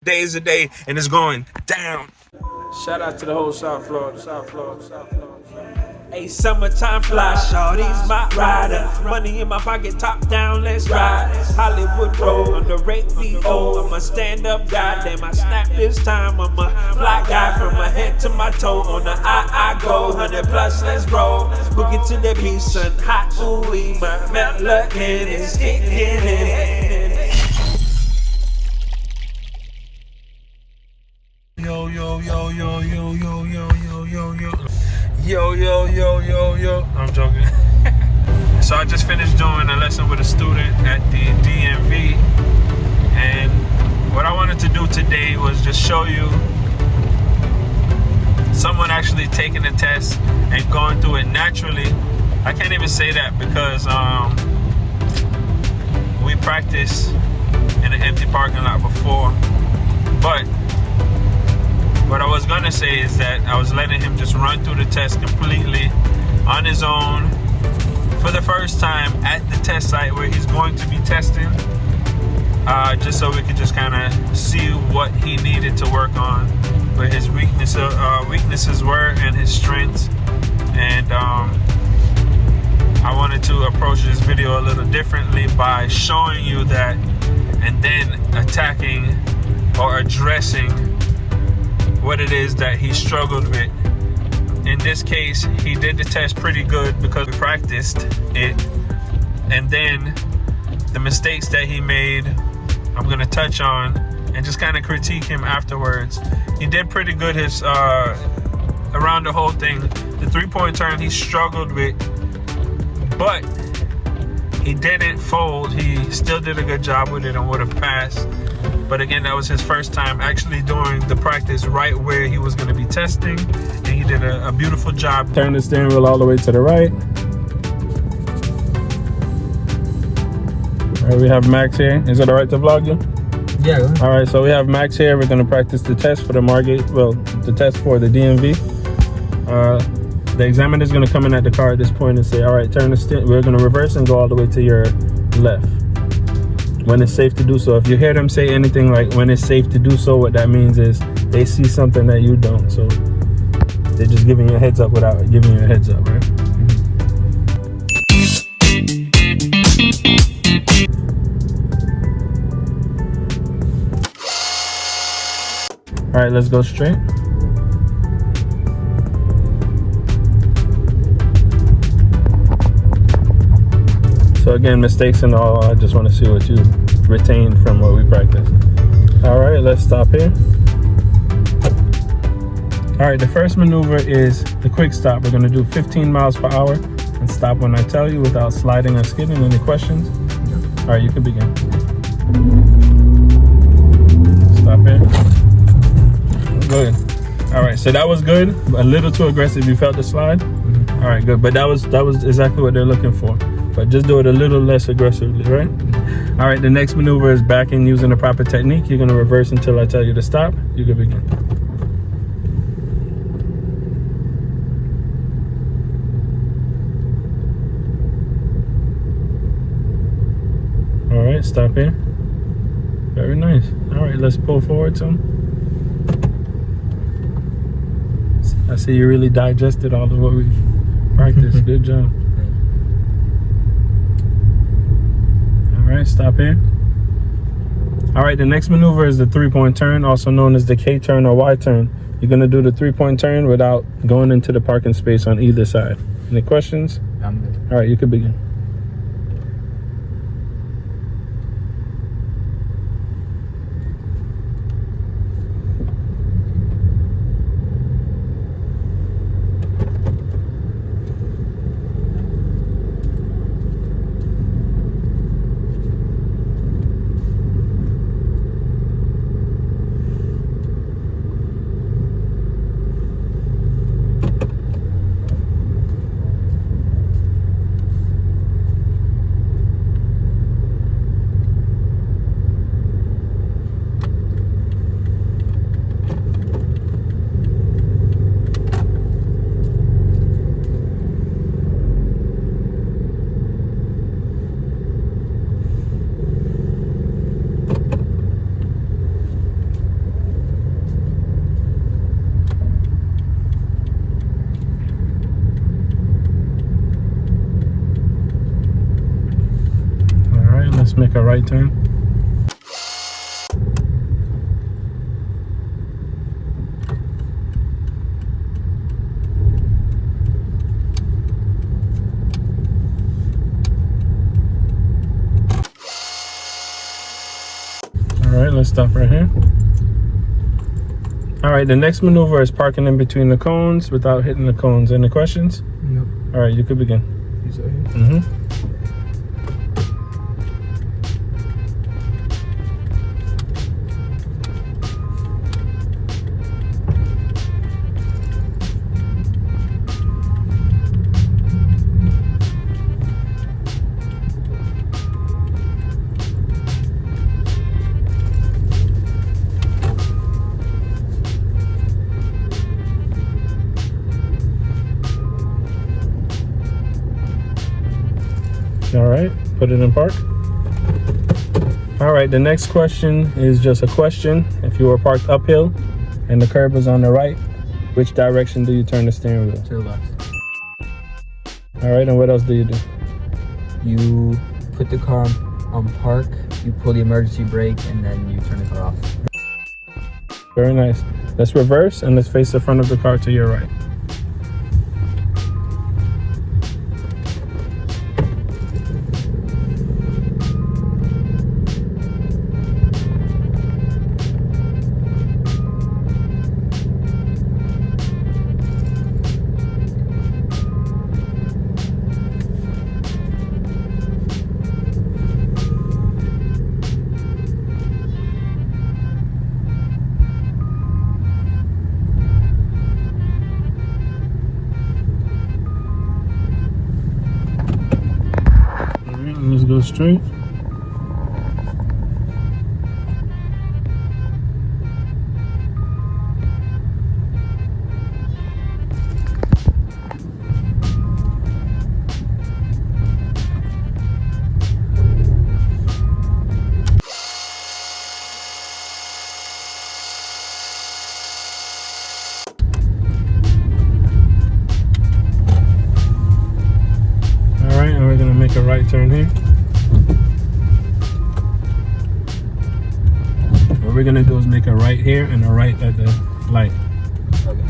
Day is a day, and it's going down. Shout out to the whole South Florida. Hey, summertime fly, shawty's my rider. Money in my pocket, top down, let's ride. Hollywood Road, on the rate VO. I'm a stand-up guy, damn, I snap this time. I'm a fly guy from my head to my toe. On the I go, 100 plus, let's roll. Book it to the beach, sun hot, ooh-wee. My melanin is kicking in. Yo. I'm joking. So I just finished doing a lesson with a student at the DMV, and what I wanted to do today was just show you someone actually taking the test and going through it naturally. I can't even say that because we practiced in an empty parking lot before, but what I was gonna say is that I was letting him just run through the test completely on his own for the first time at the test site where he's going to be testing, just so we could just kind of see what he needed to work on, where his weaknesses were and his strengths. And I wanted to approach this video a little differently by showing you that and then attacking or addressing what it is that he struggled with. In this case, he did the test pretty good because we practiced it, and then the mistakes that he made I'm gonna touch on and just kind of critique him afterwards. He did pretty good his around the whole thing. The three-point turn he struggled with, but he didn't fold. He still did a good job with it and would have passed. But again, that was his first time actually doing the practice right where he was going to be testing, and he did a beautiful job. Turn the steering wheel all the way to the right. All right, we have Max here. Is it all right to vlog you? Yeah, go ahead. All right, so we have Max here. We're going to practice the test for the Margate, well, the test for the DMV. The examiner is going to come in at the car at this point and say, all right, turn the steering. We're going to reverse and go all the way to your left when it's safe to do so. If you hear them say anything like when it's safe to do so, what that means is they see something that you don't, so they're just giving you a heads up without giving you a heads up, right? All right, let's go straight. So again, mistakes and all, I just want to see what you retained from what we practiced. All right, let's stop here. All right, the first maneuver is the quick stop. We're gonna do 15 miles per hour and stop when I tell you without sliding or skidding. Any questions? All right, you can begin. Stop here. Good. All right, so that was good. A little too aggressive. You felt the slide? All right, good. But that was exactly what they're looking for. But just do it a little less aggressively, right? All right, the next maneuver is backing using the proper technique. You're gonna reverse until I tell you to stop. You can begin. All right, stop here. Very nice. All right, let's pull forward some. I see you really digested all of what we practiced. Good job. All right, stop here. All right, the next maneuver is the three-point turn, also known as the K turn or Y turn. You're gonna do the three-point turn without going into the parking space on either side. Any questions? I'm good. All right, you can begin. let's make a right turn. All right, let's stop right here. All right, the next maneuver is parking in between the cones without hitting the cones. Any questions? Nope. All right, you could begin. Is that here? All right, put it in park. All right, the next question is just a question. If you were parked uphill and the curb is on the right, which direction do you turn the steering wheel? To the left. All right, and what else do you do? You put the car on park, you pull the emergency brake, and then you turn the car off. Very nice. Let's reverse and let's face the front of the car to your right. Let's go straight. All right, and we're gonna make a right turn here. What we're gonna do is make a right here and a right at the light. Okay.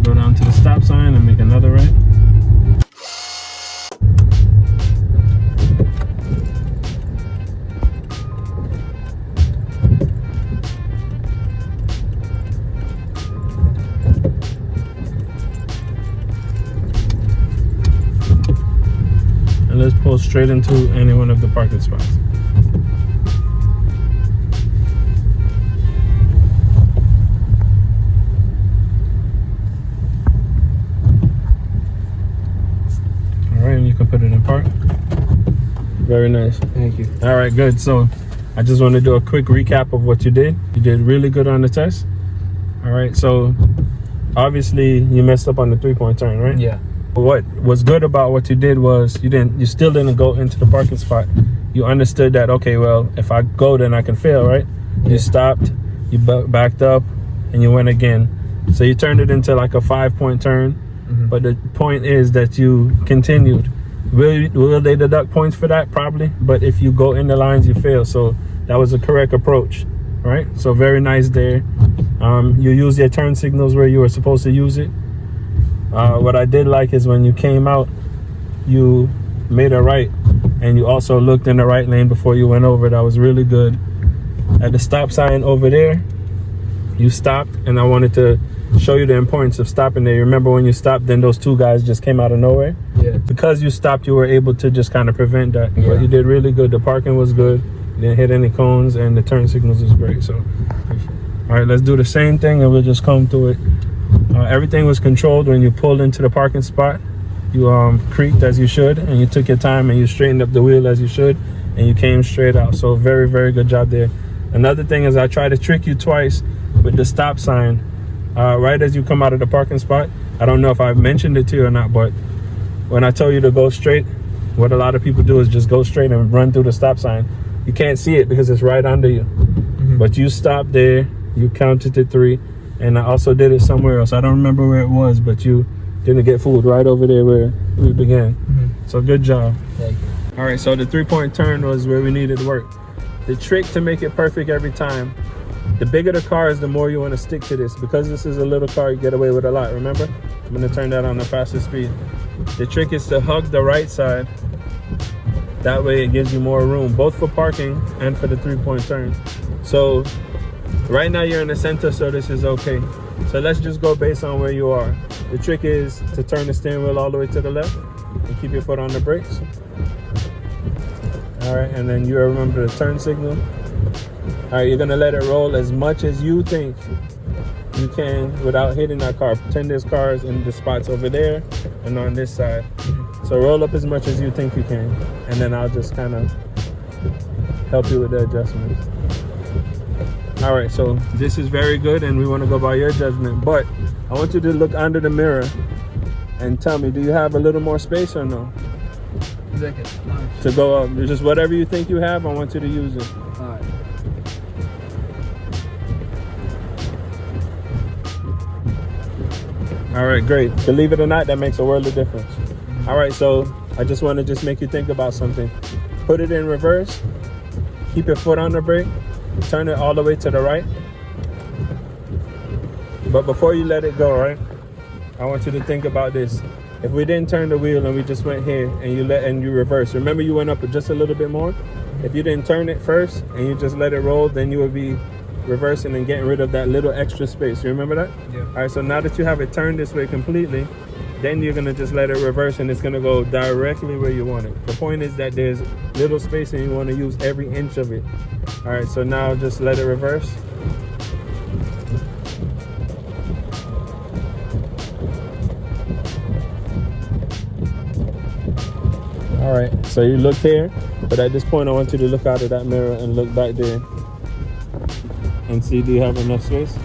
Go down to the stop sign and make another right. And let's pull straight into any one of the parking spots. And you can put it in park. Very nice. Thank you. All right, good. So I just want to do a quick recap of what you did. You did really good on the test. All right, so obviously you messed up on the 3-point turn, right? Yeah. What was good about what you did was you still didn't go into the parking spot. You understood that, okay, well, if I go, then I can fail, right? Yeah. You stopped, you backed up, and you went again. So you turned it into like a 5-point turn. But the point is that you continued. Will they deduct points for that? Probably. But if you go in the lines, you fail. So that was the correct approach, right? So very nice there. You used your turn signals where you were supposed to use it. What I did like is when you came out, you made a right, and you also looked in the right lane before you went over. That was really good. At the stop sign over there, you stopped, and I wanted to show you the importance of stopping there. You remember when you stopped, then those two guys just came out of nowhere? Yeah. Because you stopped, you were able to just kind of prevent that. Yeah. But you did really good. The parking was good. You didn't hit any cones, and the turn signals was great. So, all right, let's do the same thing, and we'll just come through it. Everything was controlled when you pulled into the parking spot. You creaked as you should, and you took your time, and you straightened up the wheel as you should, and you came straight out. So very, very good job there. Another thing is I tried to trick you twice with the stop sign right as you come out of the parking spot. I don't know if I've mentioned it to you or not, but when I tell you to go straight, what a lot of people do is just go straight and run through the stop sign. You can't see it because it's right under you. But you stopped there, you counted to 3, and I also did it somewhere else. I don't remember where it was, but you didn't get fooled right over there where we began. So good job. Thank you. All right, so the 3-point turn was where we needed to work. The trick to make it perfect every time, the bigger the car is, the more you want to stick to this. Because this is a little car, you get away with a lot, remember? I'm gonna turn that on the fastest speed. The trick is to hug the right side. That way it gives you more room, both for parking and for the 3-point turn. So right now you're in the center, so this is okay. So let's just go based on where you are. The trick is to turn the steering wheel all the way to the left and keep your foot on the brakes. All right, and then you remember the turn signal. All right, you're gonna let it roll as much as you think you can without hitting that car. Pretend there's cars in the spots over there and on this side. So roll up as much as you think you can, and then I'll just kind of help you with the adjustments. All right, so this is very good, and we want to go by your judgment, but I want you to look under the mirror and tell me, do you have a little more space or no? To go up, just whatever you think you have, I want you to use it. All right. All right, great. Believe it or not, that makes a world of difference. All right, so I just want to just make you think about something. Put it in reverse, keep your foot on the brake, turn it all the way to the right. But before you let it go, right, I want you to think about this. If we didn't turn the wheel and we just went here and you reverse, remember you went up just a little bit more? If you didn't turn it first and you just let it roll, then you would be reversing and getting rid of that little extra space. You remember that? Yeah. All right, so now that you have it turned this way completely, then you're gonna just let it reverse and it's gonna go directly where you want it. The point is that there's little space and you wanna use every inch of it. All right, so now just let it reverse. All right, so you look here, but at this point I want you to look out of that mirror and look back there and see, do you have enough space?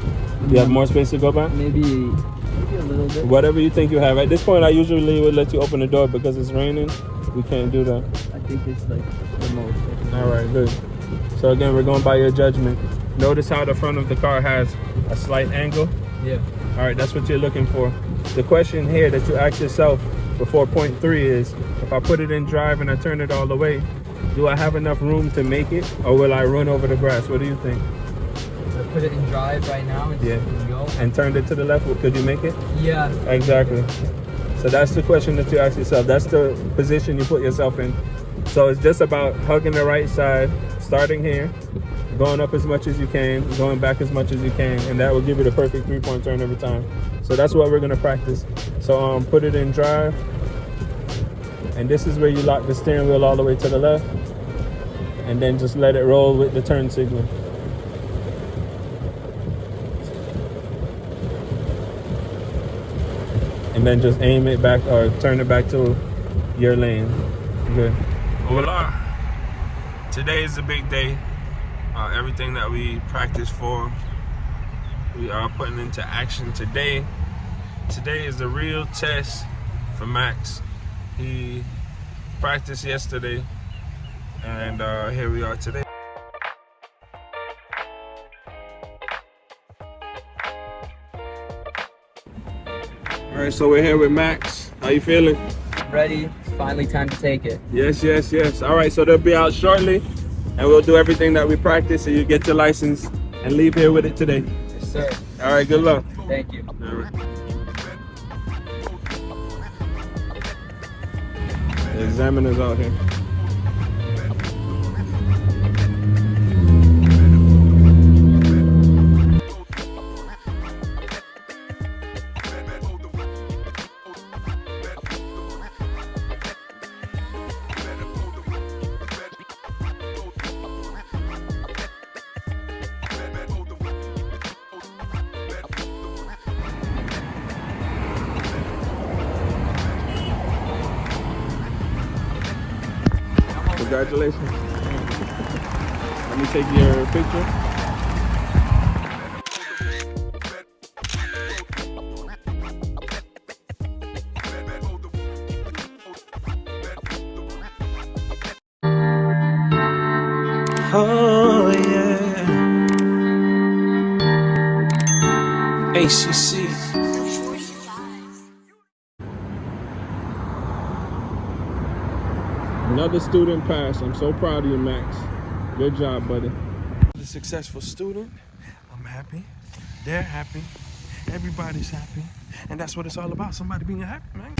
Do you have more space to go back? Maybe a little bit. Whatever you think you have. At this point I usually would let you open the door because it's raining. We can't do that. I think it's like the most. All right, good. So again, we're going by your judgment. Notice how the front of the car has a slight angle. Yeah. All right, that's what you're looking for. The question here that you ask yourself before point 3 is, if I put it in drive and I turn it all the way, do I have enough room to make it, or will I run over the grass? What do you think? I put it in drive right now and just go. And turned it to the left, could you make it? Yeah. Exactly. So that's the question that you ask yourself. That's the position you put yourself in. So it's just about hugging the right side, starting here, going up as much as you can, going back as much as you can, and that will give you the perfect 3-point turn every time. So that's what we're gonna practice. So put it in drive, and this is where you lock the steering wheel all the way to the left, and then just let it roll with the turn signal. And then just aim it back or turn it back to your lane. Good. Voila. Today is a big day. Everything that we practiced for, we are putting into action today. Today is the real test for Max. He practiced yesterday, and here we are today. All right, so we're here with Max. How you feeling? Ready. It's finally time to take it. Yes, yes, yes. All right, so they'll be out shortly, and we'll do everything that we practice so you get your license and leave here with it today. Yes, sir. All right, good luck. Thank you. All right. The examiner's out here. Congratulations. Let me take your picture. Oh yeah. ACC. Another student passed. I'm so proud of you, Max. Good job, buddy. A successful student. I'm happy. They're happy. Everybody's happy. And that's what it's all about. Somebody being happy, man.